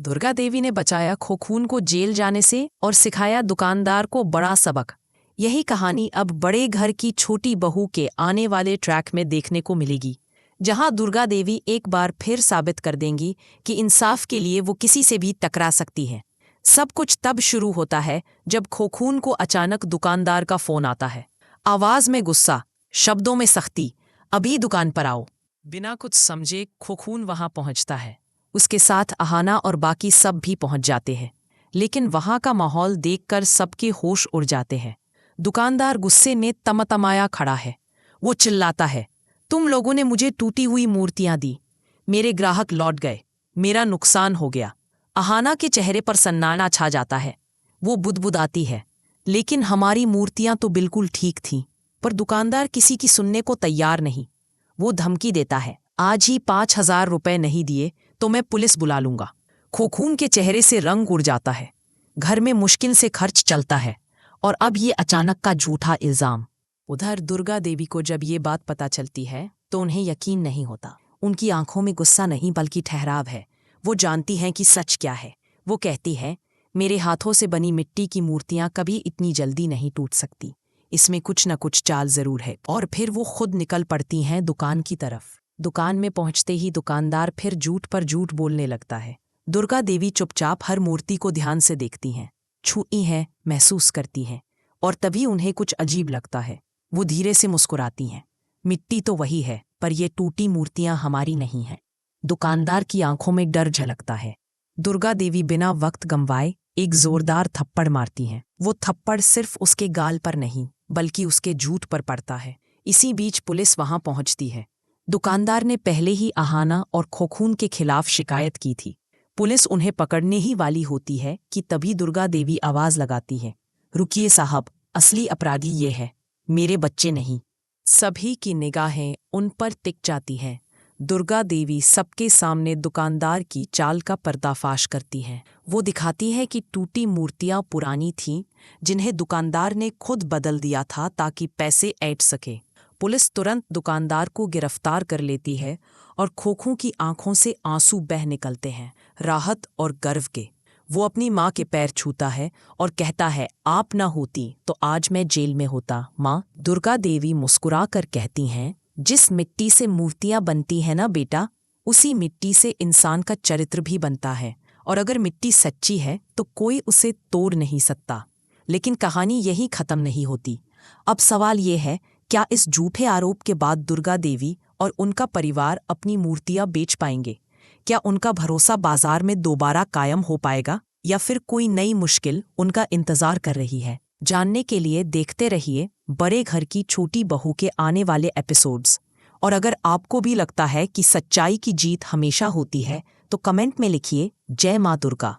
दुर्गा देवी ने बचाया खोखून को जेल जाने से और सिखाया दुकानदार को बड़ा सबक। यही कहानी अब बड़े घर की छोटी बहू के आने वाले ट्रैक में देखने को मिलेगी, जहां दुर्गा देवी एक बार फिर साबित कर देंगी कि इंसाफ के लिए वो किसी से भी टकरा सकती है। सब कुछ तब शुरू होता है जब खोखून को अचानक दुकानदार का फोन आता है। आवाज में गुस्सा, शब्दों में सख्ती, अभी दुकान पर आओ। बिना कुछ समझे खोखून वहां पहुंचता है। उसके साथ अहाना और बाकी सब भी पहुंच जाते हैं, लेकिन वहां का माहौल देखकर सबके होश उड़ जाते हैं। दुकानदार गुस्से में तमतमाया खड़ा है। वो चिल्लाता है, तुम लोगों ने मुझे टूटी हुई मूर्तियां दी, मेरे ग्राहक लौट गए, मेरा नुकसान हो गया। अहाना के चेहरे पर सन्नाटा छा जाता है। वो बुदबुदाती है, लेकिन हमारी मूर्तियां तो बिल्कुल ठीक थीं। पर दुकानदार किसी की सुनने को तैयार नहीं। वो धमकी देता है, आज ही 5,000 रुपए नहीं दिए तो मैं पुलिस बुला लूंगा। खोखून के चेहरे से रंग उड़ जाता है। घर में मुश्किल से खर्च चलता है और अब ये अचानक का झूठा इल्जाम। उधर दुर्गा देवी को जब ये बात पता चलती है तो उन्हें यकीन नहीं होता। उनकी आंखों में गुस्सा नहीं बल्कि ठहराव है। वो जानती हैं कि सच क्या है। वो कहती है, मेरे हाथों से बनी मिट्टी की मूर्तियां कभी इतनी जल्दी नहीं टूट सकती, इसमें कुछ न कुछ चाल जरूर है। और फिर वो खुद निकल पड़ती हैं दुकान की तरफ। दुकान में पहुंचते ही दुकानदार फिर झूठ पर झूठ बोलने लगता है। दुर्गा देवी चुपचाप हर मूर्ति को ध्यान से देखती हैं, छूती हैं, महसूस करती हैं, और तभी उन्हें कुछ अजीब लगता है। वो धीरे से मुस्कुराती हैं। मिट्टी तो वही है, पर ये टूटी मूर्तियां हमारी नहीं हैं। दुकानदार की आंखों में डर झलकता है। दुर्गा देवी बिना वक्त गंवाए एक जोरदार थप्पड़ मारती हैं। वो थप्पड़ सिर्फ उसके गाल पर नहीं बल्कि उसके झूठ पर पड़ता है। इसी बीच पुलिस वहां पहुंचती है। दुकानदार ने पहले ही अहाना और खोखून के खिलाफ शिकायत की थी। पुलिस उन्हें पकड़ने ही वाली होती है कि तभी दुर्गा देवी आवाज लगाती है, रुकिए साहब, असली अपराधी ये है, मेरे बच्चे नहीं। सभी की निगाहें उन पर टिक जाती हैं। दुर्गा देवी सबके सामने दुकानदार की चाल का पर्दाफाश करती हैं। वो दिखाती है कि टूटी मूर्तियां पुरानी थीं, जिन्हें दुकानदार ने खुद बदल दिया था ताकि पैसे ऐंठ सके। पुलिस तुरंत दुकानदार को गिरफ्तार कर लेती है और खोखू की आंखों से आंसू बह निकलते हैं, राहत और गर्व के। वो अपनी माँ के पैर छूता है और कहता है, आप ना होती तो आज मैं जेल में होता माँ। दुर्गा देवी मुस्कुरा कर कहती हैं, जिस मिट्टी से मूर्तियां बनती हैं ना बेटा, उसी मिट्टी से इंसान का चरित्र भी बनता है, और अगर मिट्टी सच्ची है तो कोई उसे तोड़ नहीं सकता। लेकिन कहानी यही खत्म नहीं होती। अब सवाल ये है, क्या इस झूठे आरोप के बाद दुर्गा देवी और उनका परिवार अपनी मूर्तियां बेच पाएंगे? क्या उनका भरोसा बाजार में दोबारा कायम हो पाएगा, या फिर कोई नई मुश्किल उनका इंतजार कर रही है? जानने के लिए देखते रहिए बड़े घर की छोटी बहू के आने वाले एपिसोड्स। और अगर आपको भी लगता है कि सच्चाई की जीत हमेशा होती है तो कमेंट में लिखिए, जय माँ दुर्गा।